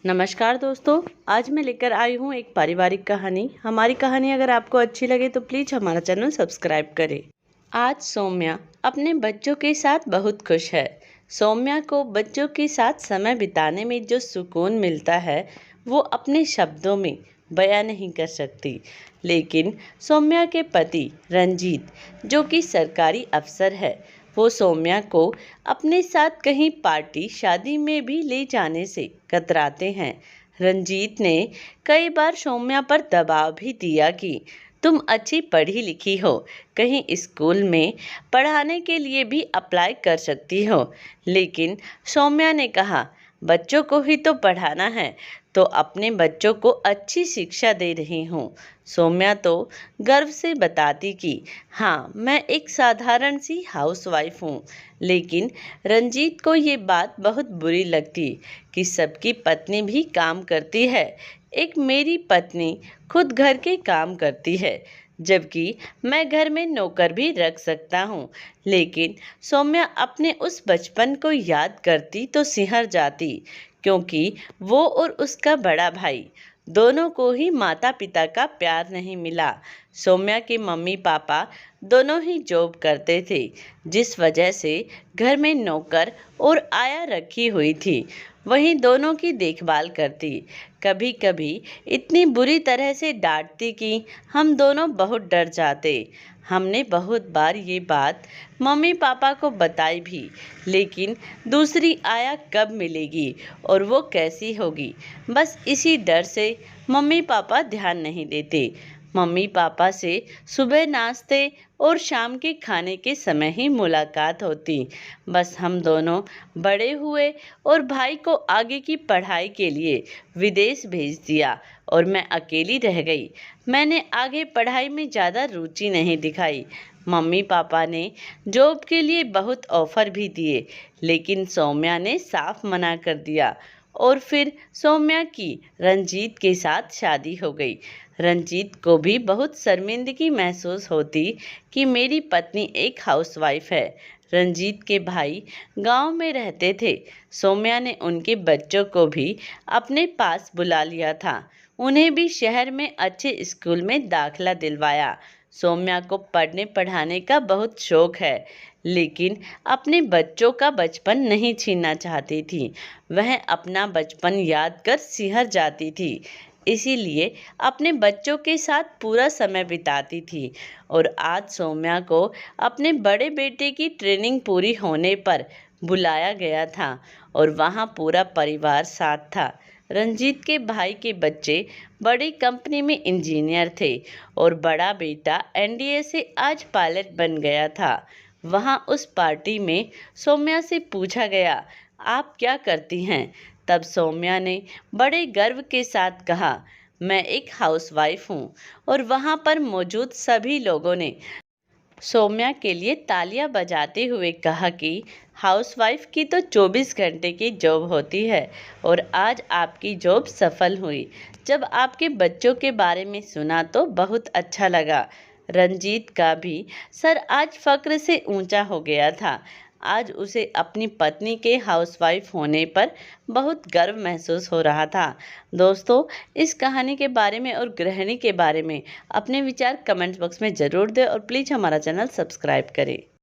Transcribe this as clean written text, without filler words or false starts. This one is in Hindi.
नमस्कार दोस्तों, आज मैं लेकर आई हूँ एक पारिवारिक कहानी। हमारी कहानी अगर आपको अच्छी लगे तो प्लीज़ हमारा चैनल सब्सक्राइब करें। आज सौम्या अपने बच्चों के साथ बहुत खुश है। सौम्या को बच्चों के साथ समय बिताने में जो सुकून मिलता है वो अपने शब्दों में बयां नहीं कर सकती। लेकिन सौम्या के पति रंजीत, जो कि सरकारी अफसर है, वो सौम्या को अपने साथ कहीं पार्टी शादी में भी ले जाने से कतराते हैं। रंजीत ने कई बार सौम्या पर दबाव भी दिया कि तुम अच्छी पढ़ी लिखी हो, कहीं स्कूल में पढ़ाने के लिए भी अप्लाई कर सकती हो। लेकिन सौम्या ने कहा, बच्चों को ही तो पढ़ाना है, तो अपने बच्चों को अच्छी शिक्षा दे रही हूँ। सौम्या तो गर्व से बताती कि हाँ, मैं एक साधारण सी हाउसवाइफ हूँ। लेकिन रंजीत को ये बात बहुत बुरी लगती कि सबकी पत्नी भी काम करती है, एक मेरी पत्नी खुद घर के काम करती है, जबकि मैं घर में नौकर भी रख सकता हूँ। लेकिन सौम्या अपने उस बचपन को याद करती तो सिहर जाती, क्योंकि वो और उसका बड़ा भाई दोनों को ही माता पिता का प्यार नहीं मिला। सौम्या के मम्मी पापा दोनों ही जॉब करते थे, जिस वजह से घर में नौकर और आया रखी हुई थी, वहीं दोनों की देखभाल करती। कभी कभी इतनी बुरी तरह से डांटती कि हम दोनों बहुत डर जाते। हमने बहुत बार ये बात मम्मी पापा को बताई भी, लेकिन दूसरी आया कब मिलेगी और वो कैसी होगी, बस इसी डर से मम्मी पापा ध्यान नहीं देते। मम्मी पापा से सुबह नाश्ते और शाम के खाने के समय ही मुलाकात होती। बस हम दोनों बड़े हुए और भाई को आगे की पढ़ाई के लिए विदेश भेज दिया और मैं अकेली रह गई। मैंने आगे पढ़ाई में ज़्यादा रुचि नहीं दिखाई। मम्मी पापा ने जॉब के लिए बहुत ऑफर भी दिए, लेकिन सौम्या ने साफ मना कर दिया और फिर सौम्या की रंजीत के साथ शादी हो गई। रंजीत को भी बहुत शर्मिंदगी महसूस होती कि मेरी पत्नी एक हाउसवाइफ है। रंजीत के भाई गांव में रहते थे। सौम्या ने उनके बच्चों को भी अपने पास बुला लिया था, उन्हें भी शहर में अच्छे स्कूल में दाखिला दिलवाया। सौम्या को पढ़ने पढ़ाने का बहुत शौक है, लेकिन अपने बच्चों का बचपन नहीं छीनना चाहती थी। वह अपना बचपन याद कर सिहर जाती थी, इसीलिए अपने बच्चों के साथ पूरा समय बिताती थी। और आज सौम्या को अपने बड़े बेटे की ट्रेनिंग पूरी होने पर बुलाया गया था और वहाँ पूरा परिवार साथ था। रंजीत के भाई के बच्चे बड़ी कंपनी में इंजीनियर थे और बड़ा बेटा एनडीए से आज पायलट बन गया था। वहाँ उस पार्टी में सौम्या से पूछा गया, आप क्या करती हैं? तब सौम्या ने बड़े गर्व के साथ कहा, मैं एक हाउसवाइफ हूँ। और वहाँ पर मौजूद सभी लोगों ने सौम्या के लिए तालियां बजाते हुए कहा कि हाउसवाइफ की तो 24 घंटे की जॉब होती है और आज आपकी जॉब सफल हुई। जब आपके बच्चों के बारे में सुना तो बहुत अच्छा लगा। रंजीत का भी सर आज फक्र से ऊंचा हो गया था। आज उसे अपनी पत्नी के हाउसवाइफ होने पर बहुत गर्व महसूस हो रहा था। दोस्तों, इस कहानी के बारे में और गृहिणी के बारे में अपने विचार कमेंट बॉक्स में ज़रूर दें और प्लीज़ हमारा चैनल सब्सक्राइब करें।